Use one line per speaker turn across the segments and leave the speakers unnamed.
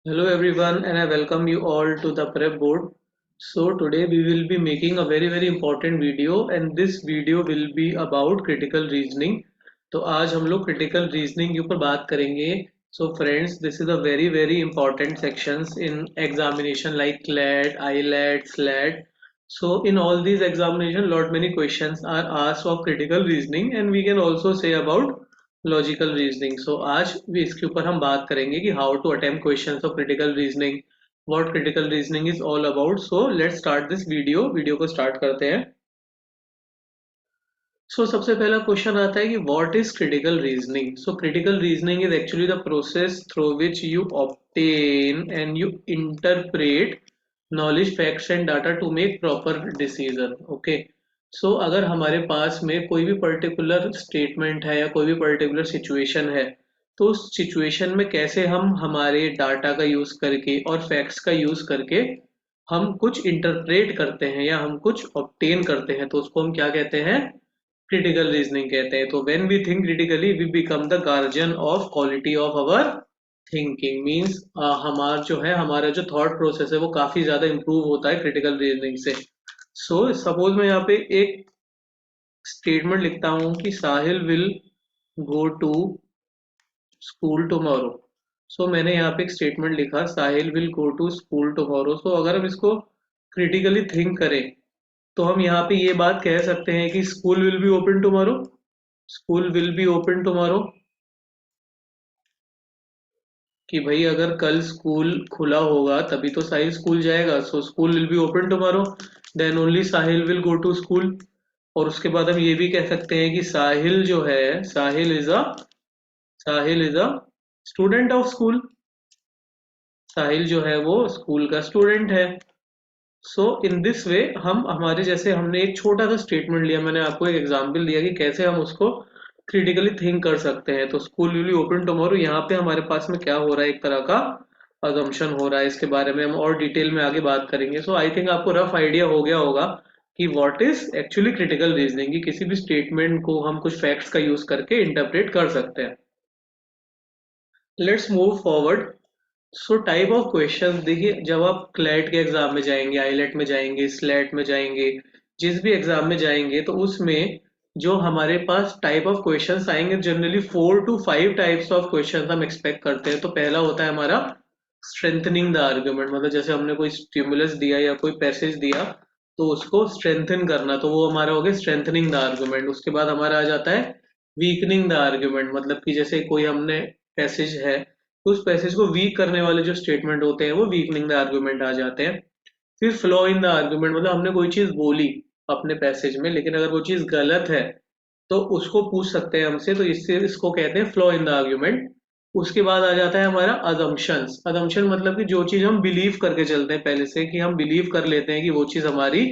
Hello everyone and I welcome you all to the prep board. So today we will be making a very important video and this video will be about critical reasoning. तो आज हम लोग critical reasoning के ऊपर बात करेंगे. So friends, this is a very important sections in examination like CLAT, ILAT, SLAT. So in all these examination lot many questions are asked of critical reasoning and we can also say about logical reasoning. So आज भी इसके ऊपर हम बात करेंगे कि how to attempt questions of critical reasoning, what critical reasoning is all about. So let's start this video को start करते हैं. सबसे पहला क्वेश्चन आता है कि what is critical reasoning. Critical reasoning is actually the process through which you obtain and you interpret knowledge, facts and data to make proper decision. Okay. अगर हमारे पास में कोई भी पर्टिकुलर स्टेटमेंट है या कोई भी पर्टिकुलर सिचुएशन है, तो उस सिचुएशन में कैसे हम हमारे डाटा का यूज करके और फैक्ट्स का यूज करके हम कुछ इंटरप्रेट करते हैं या हम कुछ ऑब्टेन करते हैं, तो उसको हम क्या कहते हैं? क्रिटिकल रीजनिंग कहते हैं. तो when we think critically we become the guardian of quality of our thinking. Means हमारा जो थॉट प्रोसेस है वो काफी ज्यादा इंप्रूव होता है क्रिटिकल रीजनिंग से. सपोज मैं यहाँ पे एक स्टेटमेंट लिखता हूँ कि Sahil will go to school tomorrow. मैंने यहाँ पे एक स्टेटमेंट लिखा, Sahil will go to school tomorrow. अगर हम इसको क्रिटिकली थिंक करें तो हम यहाँ पे ये बात कह सकते हैं कि school will be open tomorrow. School will be open tomorrow कि भाई अगर कल स्कूल खुला होगा तभी तो साहिल स्कूल जाएगा. School will be open tomorrow, then only Sahil will go to school. और उसके बाद हम ये भी कह सकते हैं कि साहिल जो है, Sahil is a student of school. Sahil जो है वो स्कूल का स्टूडेंट है. इन दिस वे हम हमारे जैसे हमने एक छोटा सा स्टेटमेंट लिया, मैंने आपको एक एग्जांपल दिया कि कैसे हम उसको क्रिटिकली थिंक कर सकते हैं. तो school will be open tomorrow, यहाँ पे हमारे पास में क्या हो रहा है, एक तरह का अजम्पशन हो रहा है. इसके बारे में हम और डिटेल में आगे बात करेंगे. आई थिंक आपको रफ आइडिया हो गया होगा कि what is actually critical reasoning, कि किसी भी स्टेटमेंट को हम कुछ फैक्ट्स का यूज करके इंटरप्रेट कर सकते हैं. Let's move forward. Type of question देखिए, जब आप क्लैट के एग्जाम में जाएंगे, आईलेट में जाएंगे, स्लैट में जाएंगे, जिस भी एग्जाम में जाएंगे, तो उसमें जो हमारे पास टाइप ऑफ क्वेश्चंस आएंगे, generally 4 to 5 types of questions हम एक्सपेक्ट करते हैं. तो पहला होता है हमारा स्ट्रेंथनिंग द आर्ग्यूमेंट, मतलब जैसे हमने कोई स्टिमुलस दिया या कोई पैसेज दिया तो उसको स्ट्रेंथन करना, तो वो हमारा हो गया स्ट्रेंथनिंग द आर्ग्यूमेंट. उसके बाद हमारा आ जाता है वीकनिंग द आर्ग्यूमेंट, मतलब कि जैसे कोई हमने पैसेज है तो उस पैसेज को वीक करने वाले जो स्टेटमेंट होते हैं वो वीकनिंग द आर्ग्यूमेंट आ जाते हैं. फिर फ्लॉ इन द आर्ग्यूमेंट, मतलब हमने कोई चीज बोली अपने पैसेज में लेकिन अगर वो चीज गलत है तो उसको पूछ सकते हैं हमसे, तो इससे इसको कहते हैं फ्लॉ इन द आर्ग्यूमेंट. उसके बाद आ जाता है हमारा अजम्पशंस. अजम्पशन मतलब कि जो चीज हम बिलीव करके चलते हैं पहले से, कि हम बिलीव कर लेते हैं कि वो चीज हमारी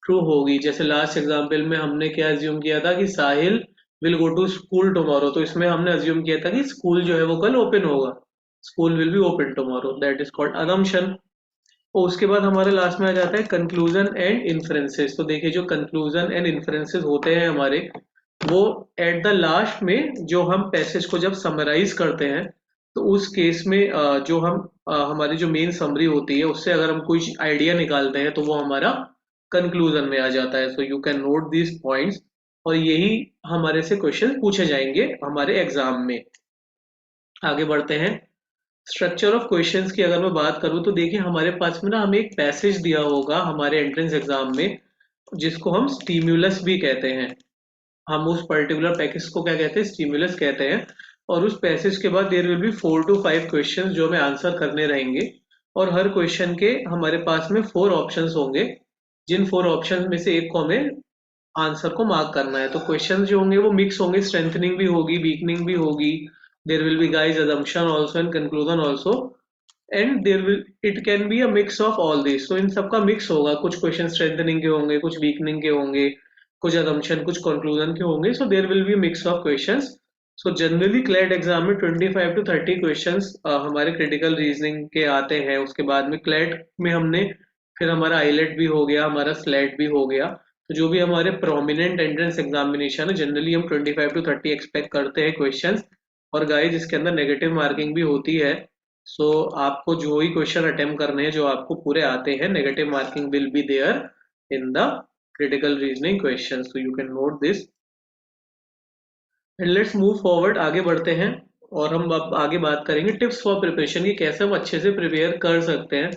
ट्रू होगी. जैसे लास्ट एग्जाम्पल में हमने क्या अज्यूम किया था कि Sahil will go to school tomorrow, तो इसमें हमने अज्यूम किया था कि स्कूल जो है वो कल ओपन होगा. School will be open tomorrow, that is called assumption. और उसके बाद हमारे लास्ट में आ जाता है कंक्लूजन एंड इन्फ्रेंसेस. तो देखिए, जो कंक्लूजन एंड इन्फ्रेंसेस होते हैं हमारे, वो एट द लास्ट में जो हम पैसेज को जब समराइज करते हैं, तो उस केस में जो हम हमारी जो मेन समरी होती है उससे अगर हम कुछ आइडिया निकालते हैं तो वो हमारा कंक्लूजन में आ जाता है. You can note these points, और यही हमारे से क्वेश्चन पूछे जाएंगे हमारे एग्जाम में. आगे बढ़ते हैं. स्ट्रक्चर ऑफ क्वेश्चंस की अगर मैं बात करूं तो देखिए, हमारे पास में ना हमें एक पैसेज दिया होगा हमारे एंट्रेंस एग्जाम में, जिसको हम स्टिम्युलस भी कहते हैं. हम उस पर्टिकुलर पैकेज को क्या कहते हैं? स्टिम्युलस कहते हैं. और उस पैसेज के बाद there will be 4 to 5 questions जो हमें आंसर करने रहेंगे. और हर क्वेश्चन के हमारे पास में 4 ऑप्शंस होंगे, जिन 4 ऑप्शन में से एक को हमें आंसर को मार्क करना है. तो क्वेश्चन जो होंगे वो मिक्स होंगे, स्ट्रेंथनिंग भी होगी, वीकनिंग भी होगी. There will be guys assumption also and conclusion also, and there will it can be a mix of all this. इन सबका मिक्स होगा, कुछ क्वेश्चन स्ट्रेंथनिंग के होंगे, कुछ वीकनिंग के होंगे, कुछ assumption, कुछ कंक्लूजन के होंगे. There will be mix of questions. Generally CLAT exam में 25 to 30 क्वेश्चंस हमारे क्रिटिकल रीजनिंग के आते हैं. उसके बाद में क्लैट में हमने फिर हमारा आईलेट भी हो गया, हमारा स्लैट भी हो गया. तो जो भी हमारे प्रोमिनेंट एंट्रेंस एग्जामिनेशन है, जनरली हम 25 to 30 एक्सपेक्ट करते हैं क्वेश्चंस. और गाइस, इसके अंदर नेगेटिव मार्किंग भी होती है. सो आपको जो ही क्वेश्चन अटेम्प्ट करने हैं जो आपको पूरे आते हैं, negative marking will be there in the critical reasoning question, so you can note this. And let's move forward, आगे बढ़ते हैं। और हम अब आगे बात करेंगे टिप्स फॉर प्रिपरेशन की, कैसे हम अच्छे से प्रिपेयर कर सकते हैं।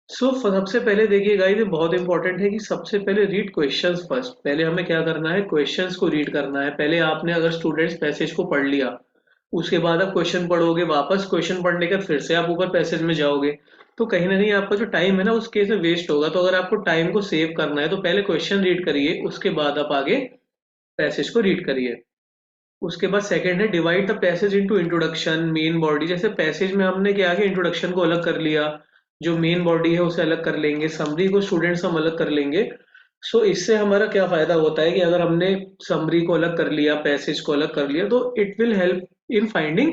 सबसे पहले देखिए गाइस, ये बहुत इंपॉर्टेंट है कि सबसे पहले रीड क्वेश्चंस फर्स्ट। पहले हमें क्या करना है, क्वेश्चंस को रीड करना है। पहले आपने अगर स्टूडेंट्स पैसेज को पढ़ लिया, उसके बाद आप क्वेश्चन पढ़ोगे, वापस क्वेश्चन पढ़ने के फिर से आप ऊपर पैसेज में जाओगे, तो कहीं ना कहीं आपका जो टाइम है ना उस केस में वेस्ट होगा। तो अगर आपको टाइम को सेव करना है तो पहले क्वेश्चन रीड करिए, उसके बाद आप आगे पैसेज को रीड करिए। उसके बाद सेकंड है divide the passage into introduction main body. जैसे पैसेज में हमने क्या किया, इंट्रोडक्शन को अलग कर लिया, जो मेन बॉडी है उसे अलग कर लेंगे, समरी को स्टूडेंट्स हम अलग कर लेंगे। इससे हमारा क्या फायदा होता है कि अगर हमने समरी को अलग कर लिया, पैसेज को अलग कर लिया, तो it will help in finding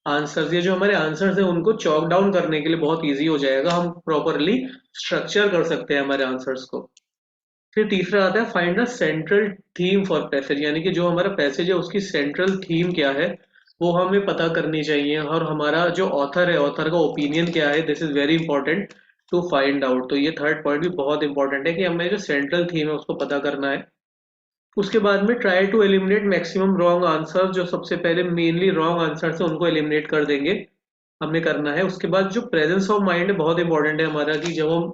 answers. ये जो हमारे आंसर्स हैं उनको चॉक डाउन करने के लिए बहुत ईजी हो जाएगा, हम प्रॉपरली स्ट्रक्चर कर सकते हैं हमारे आंसर्स को। फिर तीसरा आता है find the central theme for passage, यानी कि जो हमारा पैसेज है उसकी सेंट्रल थीम क्या है वो हमें पता करनी चाहिए, और हमारा जो ऑथर है, ऑथर का ओपिनियन क्या है, this is very important to find out. तो ये थर्ड पॉइंट भी बहुत इंपॉर्टेंट है कि हमें जो सेंट्रल थीम है उसको पता करना है। उसके बाद में try to eliminate maximum wrong answer, जो सबसे पहले मेनली रॉन्ग आंसर है उनको एलिमिनेट कर देंगे, हमें करना है। उसके बाद जो प्रेजेंस ऑफ माइंड है बहुत इंपॉर्टेंट है हमारा, कि जब हम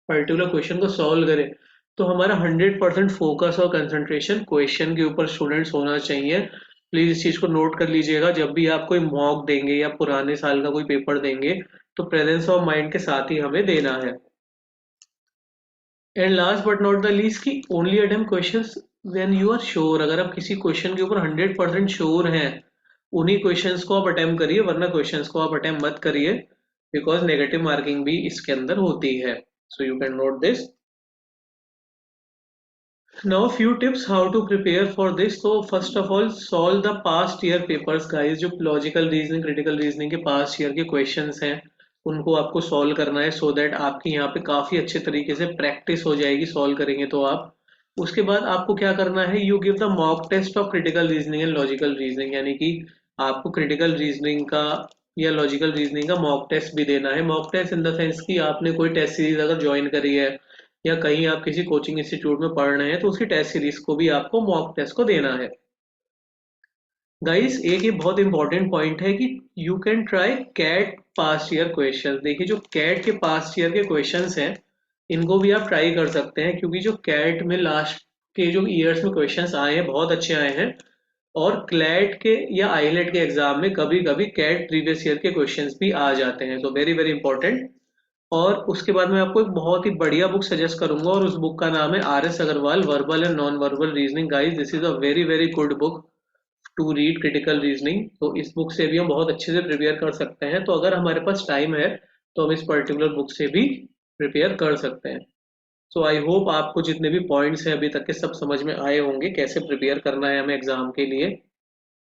पर्टिकुलर क्वेश्चन को सॉल्व करें तो हमारा 100% फोकस और कंसंट्रेशन क्वेश्चन के ऊपर स्टूडेंट्स होना चाहिए। प्लीज इस चीज को नोट कर लीजिएगा, जब भी आप कोई मॉक देंगे या पुराने साल का कोई पेपर देंगे तो प्रेजेंस ऑफ माइंड के साथ ही हमें देना है। And last but not the least, की only attempt questions when you are sure. अगर आप किसी क्वेश्चन के ऊपर 100% श्योर हैं, उन्हीं क्वेश्चंस को आप अटेम्प्ट करिए, वरना क्वेश्चंस को आप अटेम्प्ट मत करिए, बिकॉज नेगेटिव मार्किंग भी इसके अंदर होती है। सो you can note this. Now a few tips how to prepare for this. So first of all, solve the past year papers guys। जो लॉजिकल रीजनिंग, क्रिटिकल रीजनिंग के past year के questions हैं उनको आपको सॉल्व करना है, so that आपकी यहाँ पे काफी अच्छे तरीके से प्रैक्टिस हो जाएगी सॉल्व करेंगे तो आप। उसके बाद आपको क्या करना है, you give the mock test of critical reasoning and logical reasoning, यानी कि आपको क्रिटिकल रीजनिंग का या लॉजिकल रीजनिंग का मॉक टेस्ट भी देना है। Mock test in the sense कि आपने कोई टेस्ट सीरीज अगर ज्वाइन करी है या कहीं आप किसी कोचिंग इंस्टीट्यूट में पढ़ रहे हैं तो उसकी टेस्ट सीरीज को भी आपको मॉक टेस्ट को देना है। गाइस एक ये बहुत इंपॉर्टेंट पॉइंट है कि you can try CAT past year question. देखिए जो कैट के पास्ट ईयर के क्वेश्चंस हैं इनको भी आप ट्राई कर सकते हैं, क्योंकि जो कैट में लास्ट के जो ईयर्स में क्वेश्चंस आए हैं बहुत अच्छे आए हैं, और क्लैट के या आईलेट के एग्जाम में कभी कभी कैट प्रीवियस ईयर के क्वेश्चंस भी आ जाते हैं, तो वेरी वेरी इंपॉर्टेंट। और उसके बाद मैं आपको एक बहुत ही बढ़िया बुक सजेस्ट करूंगा, और उस बुक का नाम है RS Agarwal verbal and non verbal reasoning. Guys this is a very very good book to read critical reasoning. तो इस बुक से भी हम बहुत अच्छे से प्रिपेयर कर सकते हैं, तो अगर हमारे पास टाइम है तो हम इस पर्टिकुलर बुक से भी प्रिपेयर कर सकते हैं। सो आई होप आपको जितने भी पॉइंट्स हैं अभी तक के सब समझ में आए होंगे, कैसे प्रिपेयर करना है हमें एग्जाम के लिए।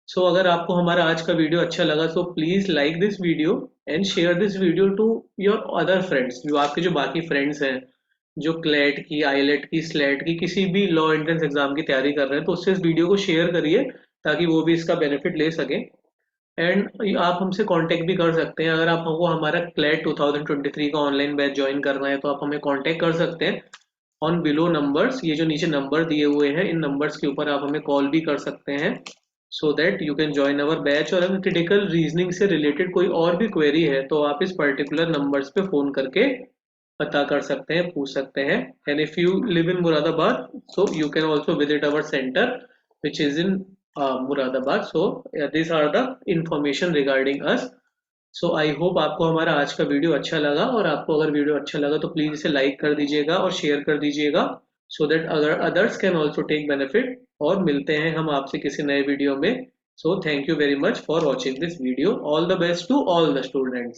अगर आपको हमारा आज का वीडियो अच्छा लगा तो please like this video and share this video to your other friends. जो आपके जो बाकी फ्रेंड्स हैं जो क्लेट की, आईलेट की, स्लेट की, किसी भी लॉ एंट्रेंस एग्जाम की तैयारी कर रहे हैं, तो उससे इस वीडियो को शेयर करिए ताकि वो भी इसका बेनिफिट ले सकें। एंड आप हमसे कांटेक्ट भी कर सकते हैं, अगर आपको हमारा क्लेट 2023 का ऑनलाइन बैच ज्वाइन करना है तो आप हमें कांटेक्ट कर सकते हैं ऑन बिलो नंबर्स। ये जो नीचे नंबर दिए हुए हैं इन नंबर्स के ऊपर आप हमें कॉल भी कर सकते हैं, so that you can join our batch. और अगर क्रिटिकल रीजनिंग से रिलेटेड कोई और भी क्वेरी है तो आप इस पर्टिकुलर नंबर्स पे फोन करके पता कर सकते हैं, पूछ सकते हैं। And if you live in Moradabad so you can also visit our centre which is in Moradabad. This are the information regarding us. I hope आपको हमारा आज का वीडियो अच्छा लगा, और आपको अगर वीडियो अच्छा लगा तो प्लीज इसे लाइक कर दीजिएगा और शेयर कर दीजिएगा, सो दैट अगर others can also take benefit. और मिलते हैं हम आपसे किसी नए वीडियो में। Thank you very much for watching this video. All the best to all the students.